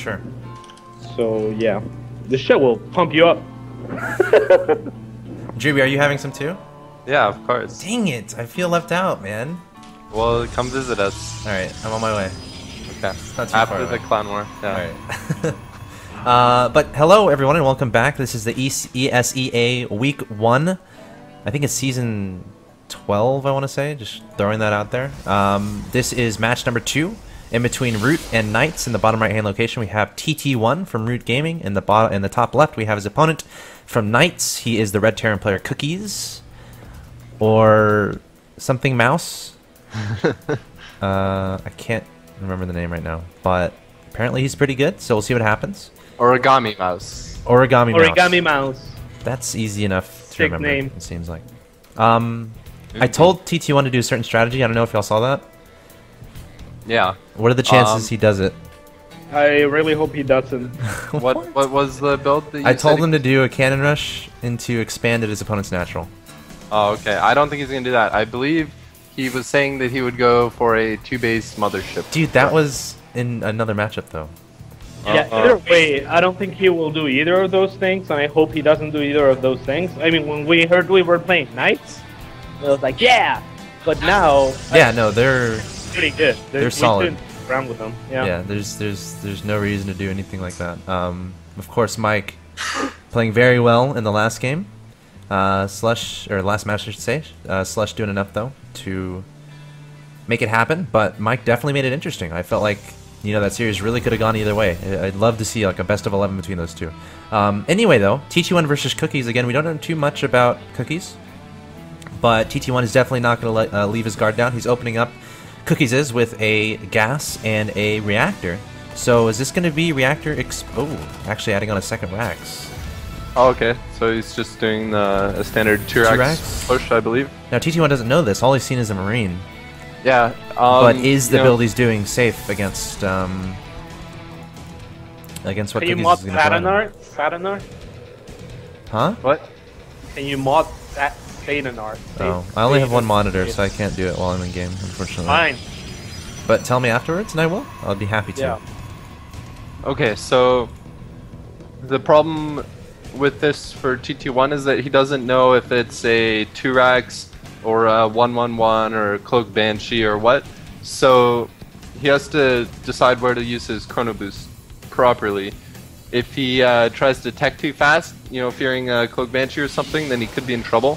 Sure. So yeah, this shit will pump you up. Juby, are you having some too? Yeah, of course. Dang it! I feel left out, man. Well, come visit us. All right, I'm on my way. Okay. Not too After far the away. Clan War. Yeah. All right. But hello, everyone, and welcome back. This is the ESEA Week 1. I think it's Season 12, I want to say. Just throwing that out there. This is match number 2 in between Root and Knights. In the bottom right-hand location, we have TT1 from Root Gaming. In the top left, we have his opponent from Knights. He is the Red Terran player Cookies. Or something Mouse. I can't remember the name right now. But apparently he's pretty good, so we'll see what happens. Origami Mouse. Origami Mouse. Origami Mouse. That's easy enough to Sick remember, name. it seems like. I told TT1 to do a certain strategy. I don't know if y'all saw that. Yeah. What are the chances he does it? I really hope he doesn't. What was the build that you I told said him to do a cannon rush into expand at his opponent's natural. Oh, okay. I don't think he's gonna do that. I believe he was saying that he would go for a 2-base mothership. Dude, that was in another matchup, though. Yeah, either way, I don't think he will do either of those things, and I hope he doesn't do either of those things. I mean, when we heard we were playing Knights, I was like, yeah! But now, Yeah, no, they're pretty good. They're solid. We stood around with them. yeah. There's no reason to do anything like that. Of course, Mike playing very well in the last game. Slush, or last match I should say. Slush doing enough though to make it happen, but Mike definitely made it interesting. I felt like, you know, that series really could have gone either way. I'd love to see like a best of 11 between those two. Anyway though, TT1 versus Cookies. Again, we don't know too much about Cookies, but TT1 is definitely not going to leave his guard down. He's opening up Cookies is with a gas and a reactor. So is this going to be reactor actually adding on a second Rax. Oh, okay. So he's just doing a standard 2-Rax push, I believe. Now TT1 doesn't know this. All he's seen is a Marine. Yeah. But is the build he's doing safe against what Can you Cookies mod is going to Satanar? Satanar? Huh? What? Can you mod that Satanar? Oh, I only have one monitor, so I can't do it while I'm in game, unfortunately. Fine. But tell me afterwards, and I will. I'll be happy to. Yeah. Okay, so the problem with this for TT1 is that he doesn't know if it's a 2-Rax or a 1-1-1 or a Cloak Banshee or what. So he has to decide where to use his Chrono Boost properly. If he tries to tech too fast, you know, fearing a Cloak Banshee or something, then he could be in trouble.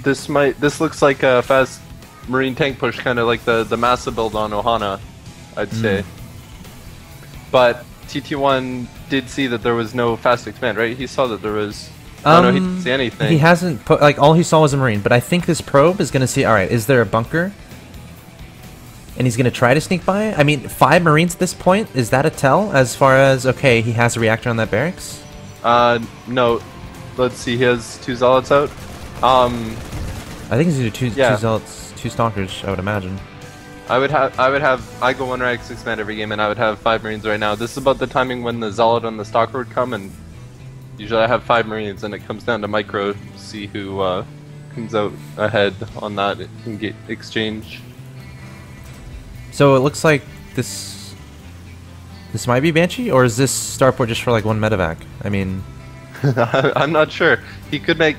This looks like a fast Marine tank push, kind of like the Massa build on Ohana, I'd say. But TT1 did see that there was no fast expand, right? He saw that there was. Oh no, he didn't see anything. He hasn't put, like, all he saw was a Marine, but I think this probe is going to see, alright, is there a bunker? And he's going to try to sneak by? I mean, 5 Marines at this point, is that a tell? As far as, okay, he has a reactor on that barracks? No. Let's see, he has 2 Zealots out. I think he's going to do 2 Zealots, 2 Stalkers, I would imagine. I go 1-Rax expand every game, and I would have 5 Marines right now. This is about the timing when the Zealot and the Stalker would come, and usually I have 5 Marines, and it comes down to micro to see who comes out ahead on that exchange. So it looks like this might be Banshee, or is this starport just for like 1 medevac? I mean, I'm not sure. He could make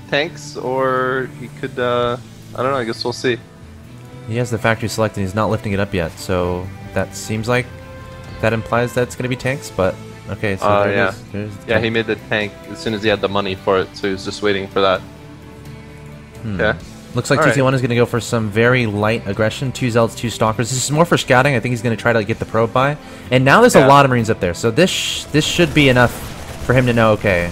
tanks, or he could, I don't know, I guess we'll see. he has the factory selected, he's not lifting it up yet, so that seems like that implies that it's going to be tanks, but okay, so there it is. There's the tank. He made the tank as soon as he had the money for it, so he was just waiting for that. Yeah. Looks like TT1 is going to go for some very light aggression. 2 Zealots, 2 Stalkers. This is more for scouting. I think he's going to try to get the probe by. And now there's a lot of Marines up there, so this should be enough for him to know, okay,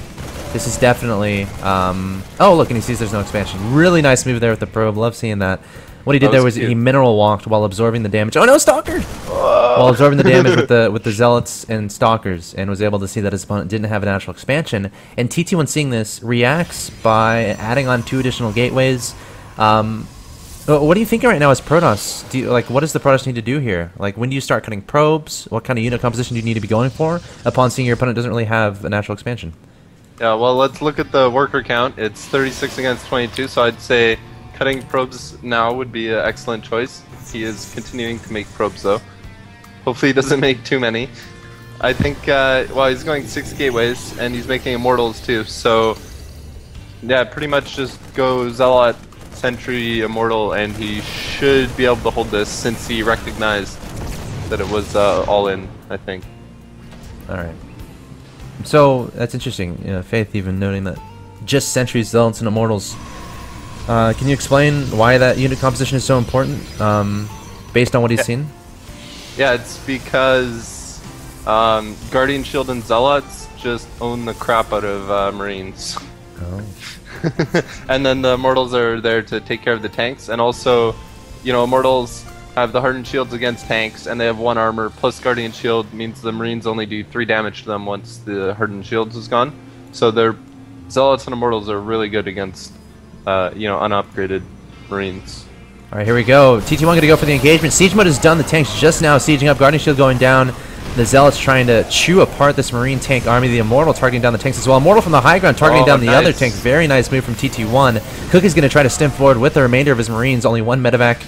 this is definitely... oh, look, and he sees there's no expansion. Really nice move there with the probe. Love seeing that. What he did there was he mineral walked while absorbing the damage. Oh no, Stalker! While absorbing the damage with the Zealots and Stalkers, and was able to see that his opponent didn't have a natural expansion. And TT1 seeing this reacts by adding on 2 additional gateways. What are you thinking right now as Protoss? What does the Protoss need to do here? Like, when do you start cutting probes? What kind of unit composition do you need to be going for upon seeing your opponent doesn't really have a natural expansion? Yeah, well, let's look at the worker count. It's 36 against 22, so I'd say cutting probes now would be an excellent choice. He is continuing to make probes, though. Hopefully he doesn't make too many. I think, well, he's going 6 gateways, and he's making immortals too, so yeah, pretty much just go Zealot, Sentry, Immortal, and he should be able to hold this since he recognized that it was all in, I think. Alright. So, that's interesting. Faith even noting that just Sentries, Zealots, and Immortals. Can you explain why that unit composition is so important, based on what he's seen? Yeah, it's because Guardian Shield and Zealots just own the crap out of Marines. Oh. And then the Immortals are there to take care of the tanks, and also, you know, Immortals have the Hardened Shields against tanks, and they have 1 armor, plus Guardian Shield means the Marines only do 3 damage to them once the Hardened Shields is gone. So their Zealots and Immortals are really good against, you know, unupgraded Marines. Alright, here we go. TT1 going to go for the engagement. Siege mode is done. The tank's just now sieging up. Guardian Shield going down. The Zealots trying to chew apart this Marine tank army. The Immortal targeting down the tanks as well. Immortal from the high ground targeting down the other tank. Very nice move from TT1. Cookie's going to try to stem forward with the remainder of his Marines. Only 1 medevac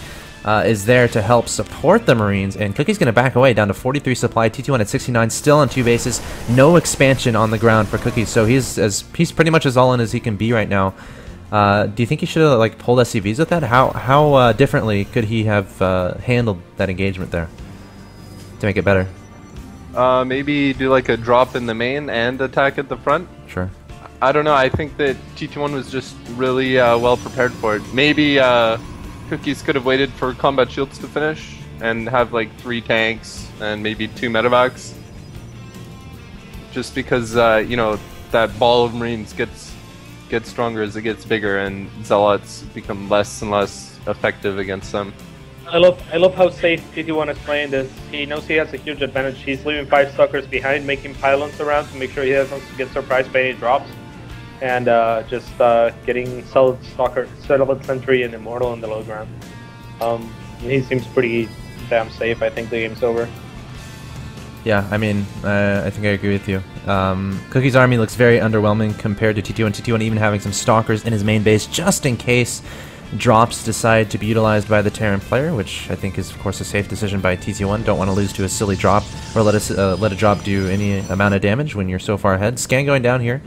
is there to help support the Marines. And Cookie's going to back away down to 43 supply. TT1 at 69. Still on 2 bases. No expansion on the ground for Cookie. So he's pretty much as all in as he can be right now. Do you think he should have like pulled SCVs with that? How differently could he have handled that engagement there to make it better? Maybe do like a drop in the main and attack at the front. Sure. I don't know. I think that TT1 was just really well prepared for it. Maybe Cookies could have waited for combat shields to finish and have like 3 tanks and maybe 2 medevacs. Just because you know, that ball of Marines gets stronger as it gets bigger, and Zealots become less and less effective against them. I love how safe TT1 is playing this. He knows he has a huge advantage. He's leaving 5 stalkers behind, making pylons around to make sure he doesn't get surprised by any drops, and just getting solid stalker, settled sentry, and immortal in the low ground. He seems pretty damn safe. I think the game's over. Yeah, I mean, I think I agree with you. Cookie's army looks very underwhelming compared to TT1. TT1 even having some stalkers in his main base just in case drops decide to be utilized by the Terran player, which I think is, of course, a safe decision by TT1. Don't want to lose to a silly drop or let a drop do any amount of damage when you're so far ahead. Scan going down here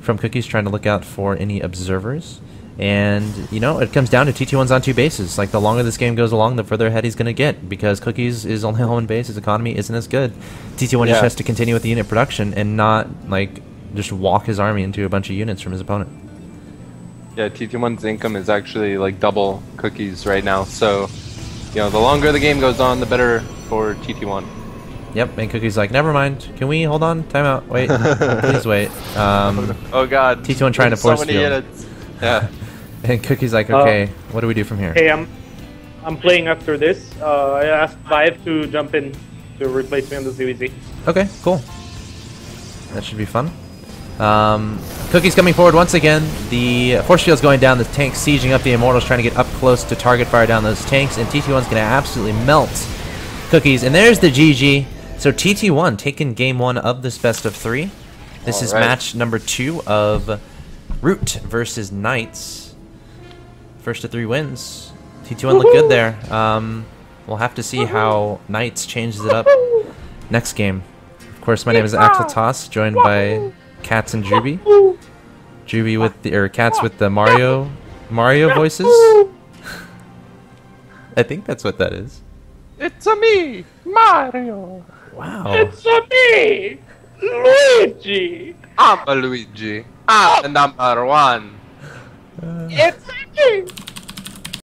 from Cookies, trying to look out for any observers. And, you know, it comes down to TT1's on 2 bases. Like, the longer this game goes along, the further ahead he's going to get, because Cookies is only on 1 base, his economy isn't as good. TT1 just has to continue with the unit production and not, like, just walk his army into a bunch of units from his opponent. Yeah, TT1's income is actually, like, double Cookies right now, so, you know, the longer the game goes on, the better for TT1. Yep, and Cookie's like, never mind. Can we hold on? Time out. Wait. Please wait. Oh, God. TT1 trying to force so many field. units. Yeah. And Cookie's like, okay, what do we do from here? Hey, I'm playing after this. I asked Vive to jump in to replace me on the ZVZ. Okay, cool. That should be fun. Cookie's coming forward once again. The force field's going down. The tank sieging up the Immortals, trying to get up close to target fire down those tanks. And TT1's going to absolutely melt Cookies. And there's the GG. So TT1 taking game 1 of this best of 3. This is match number 2 of Root versus Knights. First to 3 wins. TT1 look good there. We'll have to see how Knights changes it up next game. Of course, my name is Axeltoss, joined by Cats and Juby. Juby with the Cats with the Mario voices. I think that's what that is. It's a me, Mario. Wow. It's a me, Luigi. I'm a Luigi. I'm the number 1. It's a me,